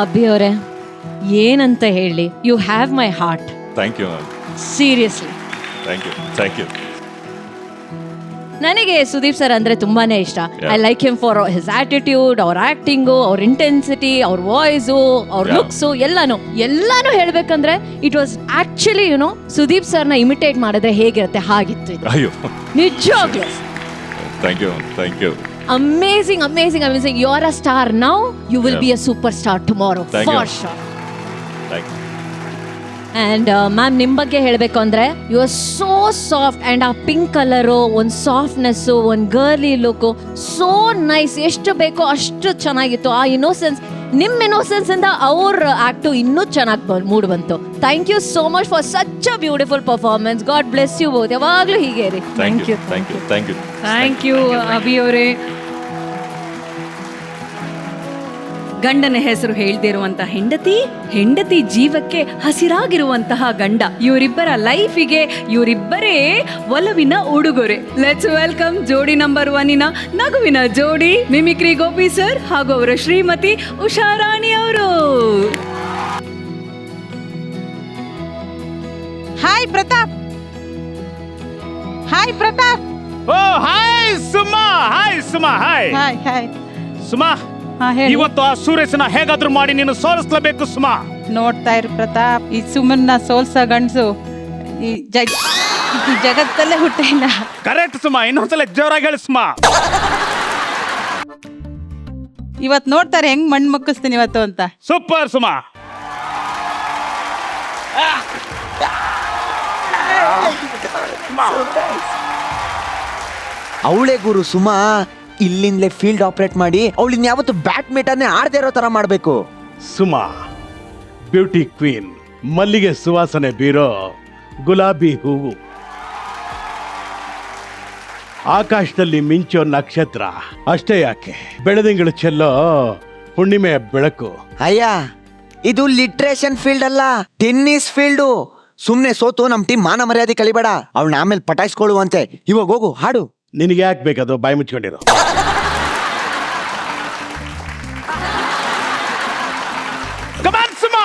ಅಬ್ಬಿ ಅವರೇ, ಏನಂತ ಹೇಳಿ, you have my heart. Thank you ma'am. Seriously thank you. ನನಗೆ ಸುದೀಪ್ ಸರ್ ಅಂದ್ರೆ ತುಂಬಾನೇ ಇಷ್ಟ. I like him for his attitude, ಅವ್ರ ಆಕ್ಟಿಂಗು, ಅವ್ರ ಇಂಟೆನ್ಸಿಟಿ, ಅವ್ರ ವಾಯ್ಸು, ಅವ್ರ ಲುಕ್ಸು, ಎಲ್ಲಾನು ಹೇಳ್ಬೇಕಂದ್ರೆ ಇಟ್ ವಾಸ್ ಆಕ್ಚುಲಿ ಸುದೀಪ್ ಸರ್ನ ಇಮಿಟೇಟ್ ಮಾಡಿದ್ರೆ ಹೇಗಿರುತ್ತೆ ಹಾಗಿತ್ತು ಇದು. ಅಯ್ಯೋ, ನಿಜವಾಗ್ಲೂ thank you. Amazing. You are a star now, you will be a super star tomorrow for sure. And ma'am, ನಿಮ್ಮ ಬಗ್ಗೆ ಹೇಳಬೇಕು ಅಂದರೆ you are so soft and ಆ ಪಿಂಕ್ ಕಲರು, ಒಂದು ಸಾಫ್ಟ್ನೆಸ್ಸು, ಒಂದು ಗರ್ಲಿ ಲುಕ್ಕು, ಸೋ ನೈಸ್. ಎಷ್ಟು ಬೇಕೋ ಅಷ್ಟು ಚೆನ್ನಾಗಿತ್ತು. ಆ ಇನ್ನೋಸೆನ್ಸ್, ನಿಮ್ಮ ಇನ್ನೋಸೆನ್ಸಿಂದ ಅವ್ರ ಆ್ಯಕ್ಟು ಇನ್ನೂ ಚೆನ್ನಾಗಿ ಮೂಡ್ ಬಂತು. Thank you so much for such a beautiful performance. God bless you both. ಯಾವಾಗಲೂ ಹೀಗೆ ರೀ. ಥ್ಯಾಂಕ್ ಯು ಅಭಿ ಅವರೇ. ಗಂಡನ ಹೆಸರು ಹೇಳ್ದಿರುವಂತಹ ಹೆಂಡತಿ ಜೀವಕ್ಕೆ ಹಸಿರಾಗಿರುವಂತಹ ಗಂಡ. ಇವರಿಬ್ಬರ ಲೈಫಿಗೆ ಇವರಿಬ್ಬರೇ ಒಲವಿನ ಉಡುಗೊರೆ. ಲೆಟ್ಸ್ ವೆಲ್ಕಮ್ ಜೋಡಿ ನಂಬರ್ 1 ನಗುವಿನ ಜೋಡಿ, ಮಿಮಿಕ್ರಿ ಗೋಪಿ ಸರ್ ಹಾಗೂ ಅವರ ಶ್ರೀಮತಿ ಉಷಾರಾಣಿ ಅವರು. ಹಾಯ್ ಪ್ರತಾಪ್. ಓ ಹಾಯ್ ಸುಮಾ. ಹಾಯ್ ಸುಮಾ, ಇವತ್ತು ಆ ಸುರೇಶನ ಹೇಗಾದ್ರೂ ಮಾಡಿ ನೀನು ಸೋಲಿಸ್ಲೇಬೇಕು ಸುಮಾ. ನೋಡ್ತಾ ಇರು ಪ್ರತಾಪ್, ಈ ಸುಮನ್ನ ಸೋಲ್ಸ ಗಂಡ್ಸು ಈ ಜಗತ್ತಲ್ಲೇ ಹುಟ್ಟಿಲ್ಲ. ಕರೆಕ್ಟ್ ಸುಮಾ, ಇನ್ನೊಂದ್ಸಲ ಜೋರಾಗಿ ಹೇಳಿ ಸುಮಾ. ಇವತ್ ನೋಡ್ತಾರೆ ಹೆಂಗ್ ಮಣ್ಣು ಮಕ್ಕಿಸ್ತೀನಿ ಇವತ್ತು ಅಂತ. ಸೂಪರ್ ಸುಮಾ. ಅವಳೇ ಗುರು ಸುಮಾ. ಇಲ್ಲಿಂದಲೇ ಫೀಲ್ಡ್ ಆಪರೇಟ್ ಮಾಡಿ ಅವಳಿನ್ ಯಾವತ್ತು ಬ್ಯಾಡ್ಮಿಂಟನ್ ಆಡದೇ ಇರೋ ತರ ಮಾಡ್ಬೇಕು. ಸುಮಾ ಬ್ಯೂಟಿ ಕ್ವೀನ್, ಮಲ್ಲಿಗೆ ಸುವಾಸನೆ ಬೀರೋ ಗುಲಾಬಿ ಹೂವು, ಆಕಾಶದಲ್ಲಿ ಮಿಂಚೋ ನಕ್ಷತ್ರ ಅಷ್ಟೇ ಯಾಕೆ, ಬೆಳದಿಂಗಳು ಚೆಲ್ಲೋ ಹುಣ್ಣಿಮೆಯ ಬೆಳಕು. ಅಯ್ಯ, ಇದು ಲಿಟ್ರೇಷನ್ ಫೀಲ್ಡ್ ಅಲ್ಲ, ಟೆನ್ನಿಸ್ ಫೀಲ್ಡು. ಸುಮ್ನೆ ಸೋತು ನಮ್ ಟೀಮ್ ಮಾನ ಮರ್ಯಾದೆ ಕಲಿಬೇಡ. ಅವಳನ್ನ ಆಮೇಲೆ ಪಟಾಯಿಸ್ಕೊಳ್ಳುವಂತೆ. ಇವಾಗ ಹೋಗು ಹಾಡು. ನಿನಗೆ ಯಾಕೆ ಬೇಕದು? ಬಾಯಿ ಮುಚ್ಕೊಂಡಿರೋ. ಕಮಾನ್ ಸುಮಾ,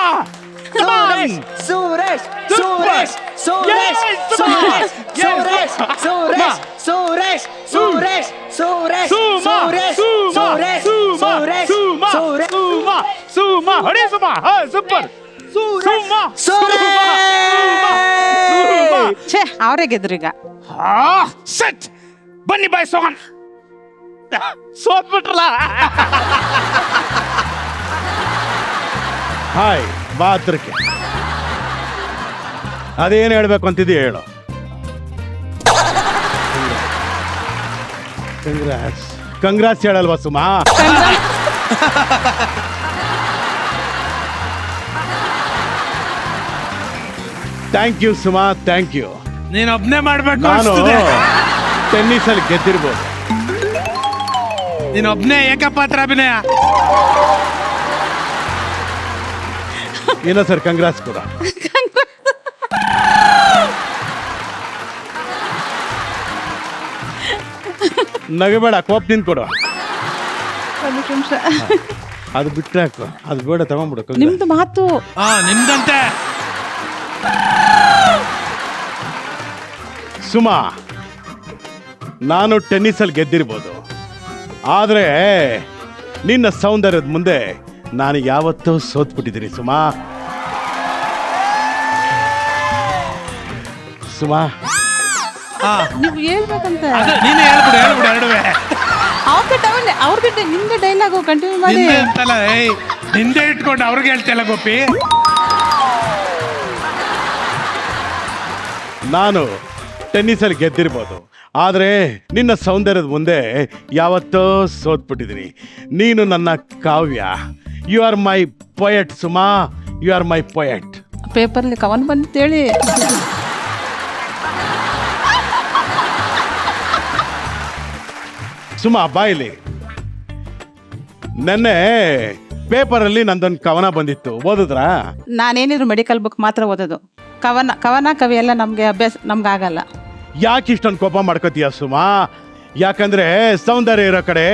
ಕಮಾನ್. ಸುರೇಶ್ ಸುರೇಶ್ ಸುರೇಶ್ ಸುರೇಶ್ ಸುರೇಶ್ ಸುರೇಶ್ ಸುರೇಶ್ ಸುರೇಶ್ ಸುರೇಶ್ ಸುರೇಶ್ ಸುರೇಶ್ ಸುರೇಶ್ ಸುಮಾ ಸುಮಾ ಹೊಡಿ ಸುಮಾ. ಸೂಪರ್ ಸುಮಾ. ಛೇ, ಅವರೇ ಗೆದ್ರೀಗ. ಸೆಟ್ ಬನ್ನಿ ಬಾಯ್ ಸೋಗನ್. ಸೋತ್ಬಿಟ್ರಲ್ಲ. ಹಾಯ್ ಬಾ ಹತ್ರಕ್ಕೆ. ಅದೇನು ಹೇಳ್ಬೇಕು ಅಂತಿದ್ದೀಯ ಹೇಳು. ಕಂಗ್ರಾಟ್ಸ್ ಹೇಳಲ್ವಾ Suma? Thank you Suma, thank you. ನೀನ್ ಒಬ್ನೇ ಮಾಡ್ಬೇಕು. ನಾನು ಟೆನ್ನಿಸ್ ಅಲ್ಲಿ ಗೆದ್ದಿರ್ಬೋದು. ನೀನ್ ಒಬ್ನೇ ಏಕಪಾತ್ರ ಅಭಿನಯ. ಏನೋ ಸರ್, ಕಂಗ್ರಾಟ್ಸ್ ಕೂಡ. ನಗಬೇಡ, ಕೋಪ ತಿಂದ್ಕೊಡು. ಅದು ಬಿಟ್ಟರೆ ಹಾಕು, ಅದು ಬೇಡ, ತಗೊಂಡ್ಬಿಡು. ನಿಮ್ದು ಮಾತು ನಿಮ್ದಂತೆ. ಸುಮಾ, ನಾನು ಟೆನ್ನಿಸಲ್ಲಿ ಗೆದ್ದಿರ್ಬೋದು, ಆದರೆ ನಿನ್ನ ಸೌಂದರ್ಯದ ಮುಂದೆ ನಾನು ಯಾವತ್ತೂ ಸೋತ್ಬಿಟ್ಟಿದ್ದೀನಿ ಸುಮಾ. ಸುಮಾ, ನೀವು ಹೇಳ್ಬೇಕಂತ. ನೀನು ಹೇಳ್ಬಿಡು ಎರಡುವೆ. ಅವ್ರಿಗೆ ನಿಮ್ದು ಡೈಲಾಗು ಕಂಟಿನ್ಯೂ ಮಾಡಿ. ಅಂತಲ್ಲ, ನಿಂದೆ ಇಟ್ಕೊಂಡು ಅವ್ರಿಗೆ ಹೇಳ್ತಿಲ್ಲ ಗೋಪಿ. ನಾನು ಟೆನ್ನಿಸಲ್ಲಿ ಗೆದ್ದಿರ್ಬೋದು, ಆದರೆ ನಿನ್ನ ಸೌಂದರ್ಯದ ಮುಂದೆ ಯಾವತ್ತೋ ಸೋತ್ಬಿಟ್ಟಿದ್ದೀನಿ. ನೀನು ನನ್ನ ಕಾವ್ಯ. You are my poet Suma, you are my poet. ಪೇಪರ್ಲಿ ಕವನ್ ಬಂತೇಳಿ. ಸುಮಾ ಬಾಯಿಲಿ. ನೆನ್ನೆ ಪೇಪರಲ್ಲಿ ನಂದೊಂದು ಕವನ ಬಂದಿತ್ತು, ಓದಿದ್ರಾ? ನಾನೇನಿದ್ರು ಮೆಡಿಕಲ್ ಬುಕ್ ಮಾತ್ರ ಓದೋದು. ಕವನ ಕವಿ ಎಲ್ಲ ನಮಗೆ ಅಭ್ಯಾಸ, ನಮ್ಗೆ ಆಗಲ್ಲ. ಯಾಕೆ ಇಷ್ಟೊಂದು ಕೋಪ ಮಾಡ್ಕೋತೀಯ ಸುಮಾ? ಯಾಕಂದ್ರೆ ಸೌಂದರ್ಯ ಇರೋ ಕಡೆ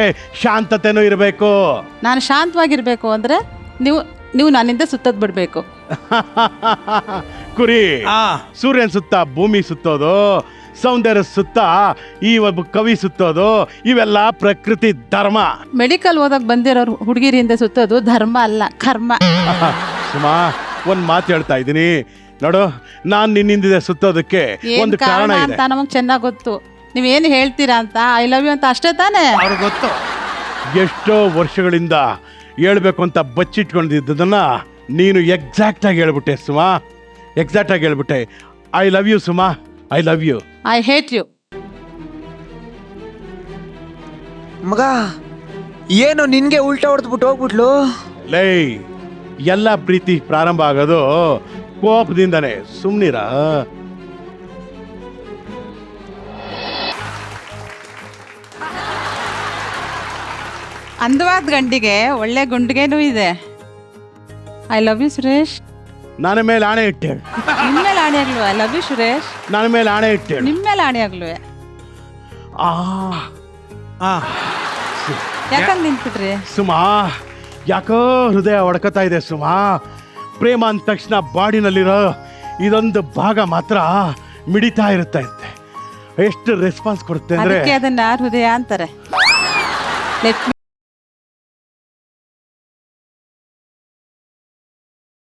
ಶಾಂತತೆನೂ ಇರಬೇಕು. ನಾನು ಶಾಂತವಾಗಿರ್ಬೇಕು ಅಂದ್ರೆ ನೀವು ನೀವು ನನ್ನಿಂದ ಸುತ್ತದ್ ಬಿಡ್ಬೇಕು. ಕುರಿ ಆ ಸೂರ್ಯನ ಸುತ್ತ ಭೂಮಿ ಸುತ್ತೋದು, ಸೌಂದರ್ಯ ಸುತ್ತ ಈ ಒಬ್ಬ ಕವಿ ಸುತ್ತೋದು, ಇವೆಲ್ಲ ಪ್ರಕೃತಿ ಧರ್ಮ. ಮೆಡಿಕಲ್ ಓದಕ್ ಬಂದಿರೋರು ಹುಡುಗಿರಿಂದ ಸುತ್ತೋದು ಧರ್ಮ ಅಲ್ಲ, ಕರ್ಮ. ಸುಮಾ, ಒಂದ್ ಮಾತು ಹೇಳ್ತಾ ಇದ್ದೀನಿ ನೋಡು, ನಾನ್ ನಿನ್ನಿಂದಿದೆ ಸುತ್ತೋದಕ್ಕೆ ಏನ್ ಒಂದು ಕಾರಣ ಕಾರಣ ಇದೆ. ಅಂತ ನಮಗ್ ಚೆನ್ನಾಗ್ ಗೊತ್ತು. ನೀವೇನು ಹೇಳ್ತೀರಾ ಅಂತ, ಐ ಲವ್ ಯು ಅಂತ ಅಷ್ಟೇ ತಾನೇ? ಅವ್ರಿಗೆ ಗೊತ್ತು. ಎಷ್ಟೋ ವರ್ಷಗಳಿಂದ ಹೇಳ್ಬೇಕು ಅಂತ ಬಚ್ಚಿಟ್ಕೊಂಡಿದ್ದದನ್ನ ನೀನು ಎಕ್ಸಾಕ್ಟ್ ಆಗಿ ಹೇಳ್ಬಿಟ್ಟೆ ಸುಮಾ, ಎಕ್ಸಾಕ್ಟ್ ಆಗಿ ಹೇಳ್ಬಿಟ್ಟೆ. I love you Suma, I love you. I hate you. ಮಗ ಏನು ನಿನ್ಗೆ ಉಲ್ಟಾ ಹೊಡೆದ್ಬಿಟ್ಟು ಹೋಗ್ಬಿಟ್ಲು? ಲೈ, ಎಲ್ಲ ಪ್ರೀತಿ ಪ್ರಾರಂಭ ಆಗೋದು ಕೋಪದಿಂದನೇ, ಸುಮ್ನಿರ. ಅಂದವಾದ ಗಂಡಿಗೆ ಒಳ್ಳೆ ಗುಂಡಿಗೆನೂ ಇದೆ. I love you Suresh. ನನ್ನ ಮೇಲೆ ಆಣೆ ಇಟ್ಟೇಳು, ನಿಮ್ಮ ಮೇಲೆ ಆಣೆ ಆಗ್ಲು. I love you Suresh. ನನ್ನ ಮೇಲೆ ಆಣೆ ಇಟ್ಟೇಳು. ನಿಮ್ಮ ಮೇಲೆ ಆಣೆ ಆಗ್ಲು. ಆ ಆ ಯಾಕಂದ್ ನಿಂತ್ಬಿಟ್ರಿ? ಸುಮಾ, ಯಾಕೋ ಹೃದಯ ಹೊಡ್ಕೊತಾ ಇದೆ ಸುಮಾ. ಪ್ರೇಮ ಅಂದ ತಕ್ಷಣ ಬಾಡಿನಲ್ಲಿರೋ ಇದೊಂದು ಭಾಗ ಮಾತ್ರ ಮಿಡಿತಾ ಇರುತ್ತೆ. ಎಷ್ಟು ರೆಸ್ಪಾನ್ಸ್ ಕೊಡುತ್ತೆ ಅಂದ್ರೆ ಅದಕ್ಕೆ ಅದನ್ನ ಹೃದಯ ಅಂತಾರೆ. ಲೆಟ್